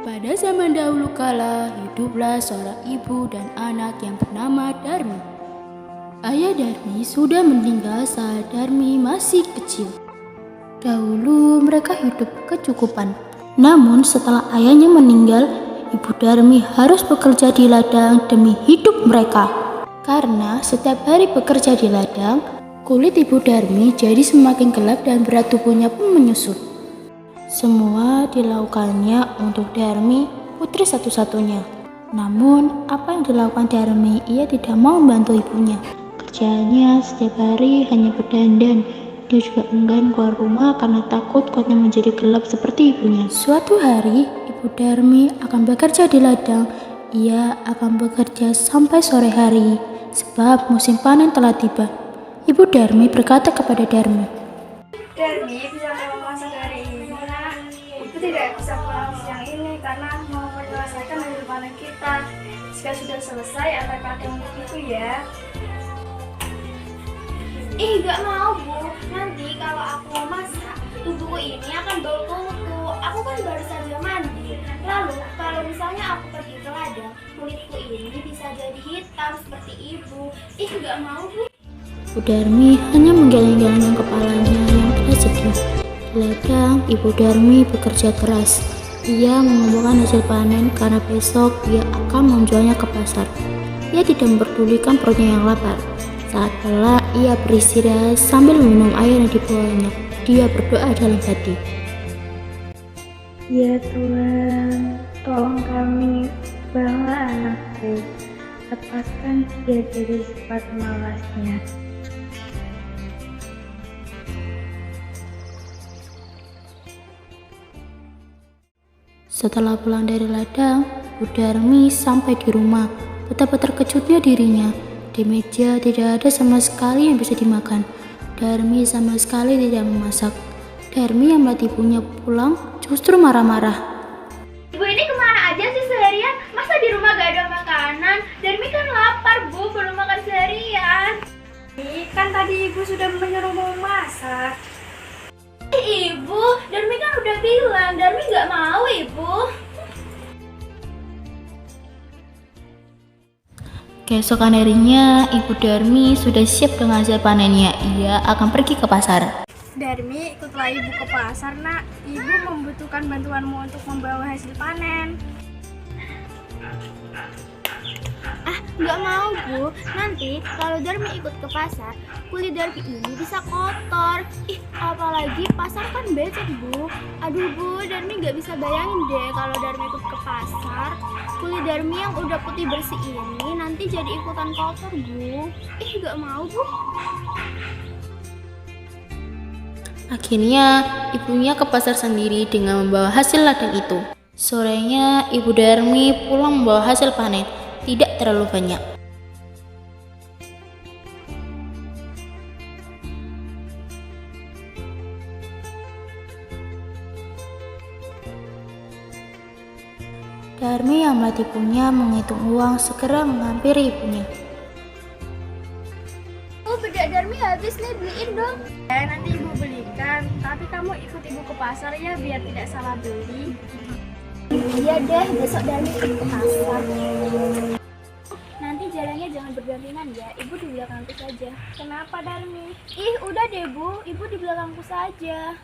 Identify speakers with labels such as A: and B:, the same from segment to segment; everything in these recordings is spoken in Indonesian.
A: Pada zaman dahulu kala, hiduplah seorang ibu dan anak yang bernama Darmi. Ayah Darmi sudah meninggal saat Darmi masih kecil. Dahulu mereka hidup kecukupan. Namun setelah ayahnya meninggal, ibu Darmi harus bekerja di ladang demi hidup mereka. Karena setiap hari bekerja di ladang, kulit ibu Darmi jadi semakin gelap dan berat tubuhnya pun menyusut. Semua dilakukannya untuk Darmi, putri satu-satunya. Namun, apa yang dilakukan Darmi, ia tidak mau membantu ibunya. Kerjaannya setiap hari hanya berdandan. Dia juga enggan keluar rumah karena takut kotnya menjadi gelap seperti ibunya. Suatu hari, ibu Darmi akan bekerja di ladang. Ia akan bekerja sampai sore hari, sebab musim panen telah tiba. Ibu Darmi berkata kepada Darmi,
B: Darmi bisa memasak hari ini, nak. Ibu tidak bisa pulang siang ini karena mau menyelesaikan hasil panen kita. Jika sudah selesai, antarkan untuk ibu ya.
C: Gak mau Bu, nanti kalau aku mau masak, tubuhku ini akan bau kuku. Aku kan baru saja mandi. Lalu kalau misalnya aku pergi ke ladang, kulitku ini bisa jadi hitam seperti ibu. Gak mau Bu.
A: Ibu Darmi hanya menggeleng-gelengkan kepalanya yang tidak sedih. Di ladang, Ibu Darmi bekerja keras. Ia mengumpulkan hasil panen karena besok ia akan menjualnya ke pasar. Ia tidak memperdulikan perutnya yang lapar. Saat lelah, ia beristirahat sambil minum air yang dibawanya. Dia berdoa dalam hati.
B: Ya Tuhan, tolong kami, bawa anakku. Lepaskan dia dari sifat malasnya.
A: Setelah pulang dari ladang, Bu Darmi sampai di rumah. Betapa terkejutnya dirinya. Di meja tidak ada sama sekali yang bisa dimakan. Darmi sama sekali tidak memasak. Darmi yang melihat ibunya pulang justru marah-marah.
C: Ibu ini kemana aja sih seharian? Masa di rumah gak ada makanan? Darmi kan lapar Bu, belum makan seharian.
B: Kan tadi ibu sudah menyuruhmu masak.
C: Ibu, Darmi kan udah bilang, Darmi gak mau Ibu.
A: Keesokan harinya, Ibu Darmi sudah siap dengan hasil panennya. Ia akan pergi ke pasar.
B: Darmi, ikutlah ibu ke pasar, nak. Ibu membutuhkan bantuanmu untuk membawa hasil panen.
C: Gak mau Bu, nanti kalau Darmi ikut ke pasar, kulit Darmi ini bisa kotor. Apalagi pasar kan becek Bu. Aduh Bu, Darmi gak bisa bayangin deh kalau Darmi ikut ke pasar. Kulit Darmi yang udah putih bersih ini nanti jadi ikutan kotor Bu. Gak mau Bu.
A: Akhirnya, ibunya ke pasar sendiri dengan membawa hasil ladang itu. Sorenya, Ibu Darmi pulang membawa hasil panen. Tidak terlalu banyak. Darmi yang melihat ibunya menghitung uang segera menghampiri ibunya.
C: Bedak Darmi habis nih, beliin dong.
B: Nanti ibu belikan, tapi kamu ikut ibu ke pasar ya biar tidak salah beli.
C: Iya deh, besok Darmi ikut ke pasar. Nanti jalannya jangan berdampingan ya, ibu di belakangku saja.
B: Kenapa Darmi?
C: Udah deh Bu, ibu di belakangku saja.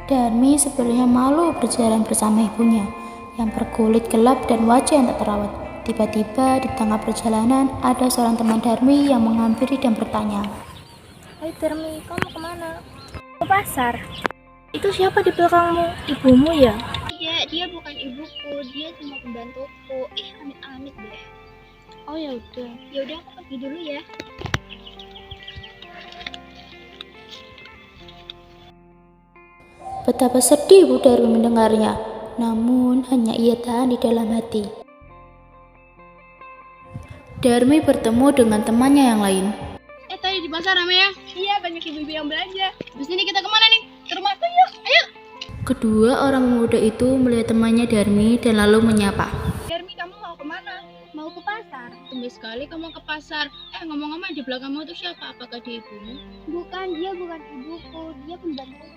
A: Darmi sebenarnya malu berjalan bersama ibunya yang berkulit gelap dan wajah yang tak terawat. Tiba-tiba di tengah perjalanan ada seorang teman Darmi yang menghampiri dan bertanya.
C: Hai Darmi, kamu kemana?
B: Ke pasar. Itu siapa di belakangmu? Ibumu ya?
C: Iya, dia bukan ibuku, dia cuma pembantuku. Amit-amit deh.
B: Oh ya udah.
C: Ya udah, aku pergi dulu ya.
A: Betapa sedih Bu Darmi mendengarnya, namun hanya ia tahan di dalam hati. Darmi bertemu dengan temannya yang lain.
D: Tadi di pasar rame ya? Iya, banyak ibu-ibu yang belanja. Terus ini kita kemana nih? Ke rumahku yuk, ayo.
A: Kedua orang pemuda itu melihat temannya Darmi dan lalu menyapa.
D: Darmi, kamu mau kemana?
C: Mau ke pasar?
D: Tumben sekali kamu ke pasar. Ngomong-ngomong, di belakangmu itu siapa? Apakah dia ibumu?
C: Bukan, dia bukan ibuku, dia pembantuku.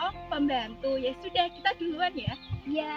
D: Oh, pembantu. Ya sudah, kita duluan ya.
C: Iya.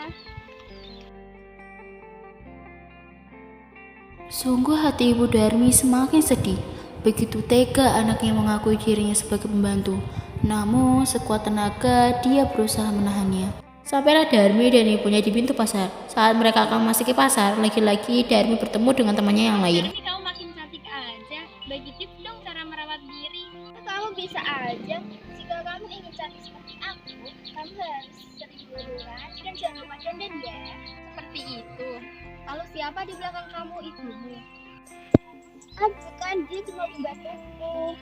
A: Sungguh hati Ibu Darmi semakin sedih. Begitu tega anaknya mengakui dirinya sebagai pembantu. Namun sekuat tenaga dia berusaha menahannya. Sampailah Darmi dan ibunya di pintu pasar. Saat mereka akan memasuki pasar, lagi-lagi Darmi bertemu dengan temannya yang lain.
C: Ini kamu makin cantik aja. Bagi tips dong cara merawat diri. Kamu bisa aja. Jika kamu ingin cantik seperti aku, kamu harus sering berolahraga dan jangan lupa dandan ya. Seperti itu. Lalu siapa di belakang kamu ibumu? Bukan, dia cuma pembantuku.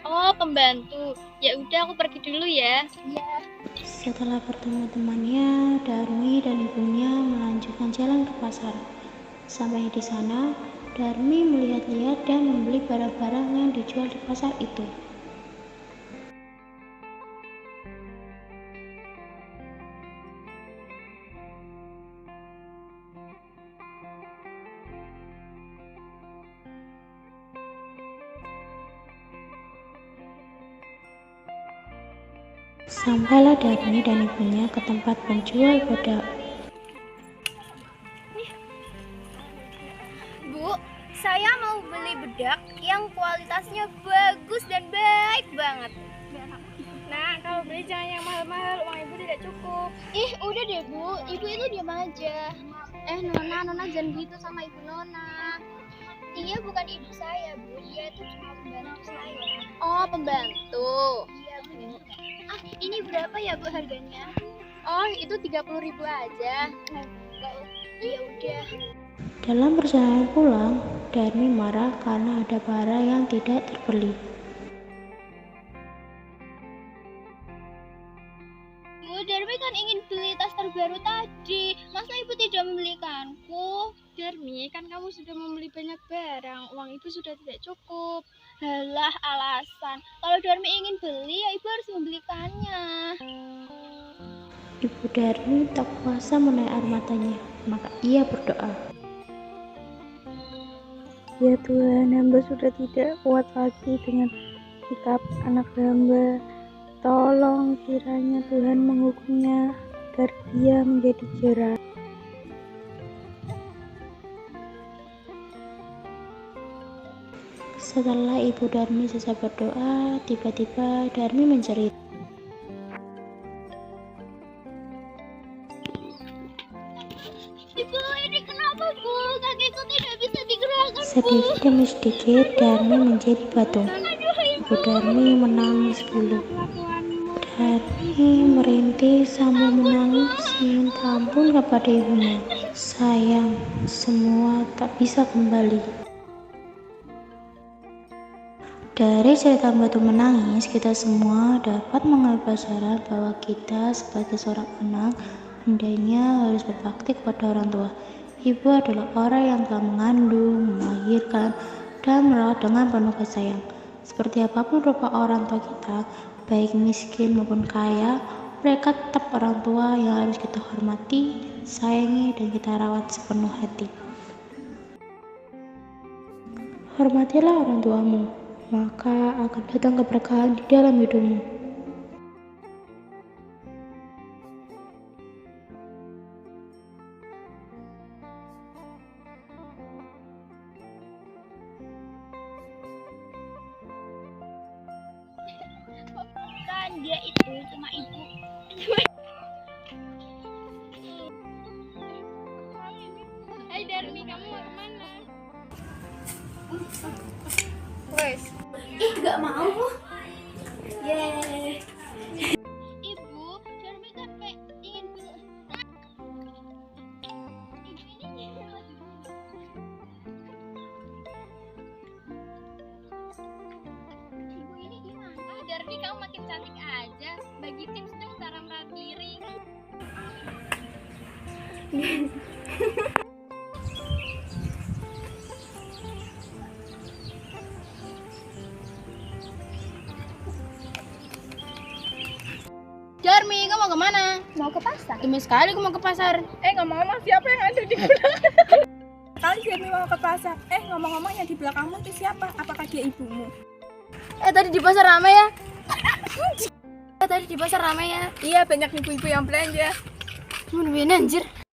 D: Oh, pembantu. Ya udah, aku pergi dulu ya.
C: Iya.
A: Setelah bertemu temannya, Darmi dan ibunya melanjutkan jalan ke pasar. Sampai di sana, Darmi melihat-lihat dan membeli barang-barang yang dijual di pasar itu. Sampailah Darmi dan ibunya ke tempat penjual bedak.
C: Bu, saya mau beli bedak yang kualitasnya bagus dan baik banget.
B: Nah, kalau beli jangan yang mahal-mahal, uang ibu tidak cukup.
C: Ih, udah deh Bu, ibu itu diam aja. Nona jangan gitu sama ibu Nona. Dia bukan ibu saya, Bu. Dia itu cuma pembantu saya. Oh, pembantu. Iya, Bu. Ini berapa ya, Bu, harganya? Oh, itu 30.000 aja. Ya udah.
A: Dalam perjalanan pulang, Darmi marah karena ada barang yang tidak terbeli.
C: Bu, Darmi kan ingin beli tas terbaru tadi. Masa ibu tidak membelikanku?
D: Darmi, kan kamu sudah membeli banyak barang. Uang ibu sudah tidak cukup.
C: Halah, alasan. Kalau Darmi ingin beli, ya ibu harus membelikannya.
A: Ibu Darmi tak kuasa menarik air matanya, maka ia berdoa.
E: Ya Tuhan, hamba sudah tidak kuat lagi dengan sikap anak hamba. Tolong kiranya Tuhan menghukumnya agar dia menjadi jerah.
A: Setelah Ibu Darmi selesai berdoa, tiba-tiba Darmi menjerit.
C: Ibu, ini kenapa, Bu? Kakiku tidak bisa digerakkan, Bu.
A: Sedikit demi sedikit Darmi menjadi batu. Ibu Darmi menangis dulu. Darmi merintih sambil menangis minta ampun kepada ibunya. Sayang, semua tak bisa kembali. Dari cerita batu menangis, kita semua dapat mengambil pelajaran bahwa kita sebagai seorang anak hendaknya harus berbakti kepada orang tua. Ibu adalah orang yang telah mengandung, melahirkan, dan merawat dengan penuh kasih sayang. Seperti apapun rupa orang tua kita, baik miskin maupun kaya, mereka tetap orang tua yang harus kita hormati, sayangi, dan kita rawat sepenuh hati. Hormatilah orang tuamu, maka akan datang keberkahan di dalam hidupmu.
C: Bukan, dia itu cuma ibu.
D: Hai Darmi, kamu mau kemana?
B: Wes.
C: Gak mau, Bu.
B: Yeay.
C: Ibu, Darmi sampai ingin beli. Ibu ini Ibu ini gimana?
D: Darmi, kamu makin cantik aja. Bagi tips dong cara merawat diri. Darmi, kamu mau kemana?
C: Mau ke pasar.
D: Demi sekali aku mau ke pasar.
B: Ngomong-ngomong siapa yang ada di belakang?
C: mau ke pasar. Ngomong-ngomong yang di belakangmu itu siapa? Apakah dia ibumu?
B: Tadi di pasar ramai ya. Tadi di pasar ramai ya.
C: Iya, banyak ibu-ibu yang belanja.
B: Mun anjir.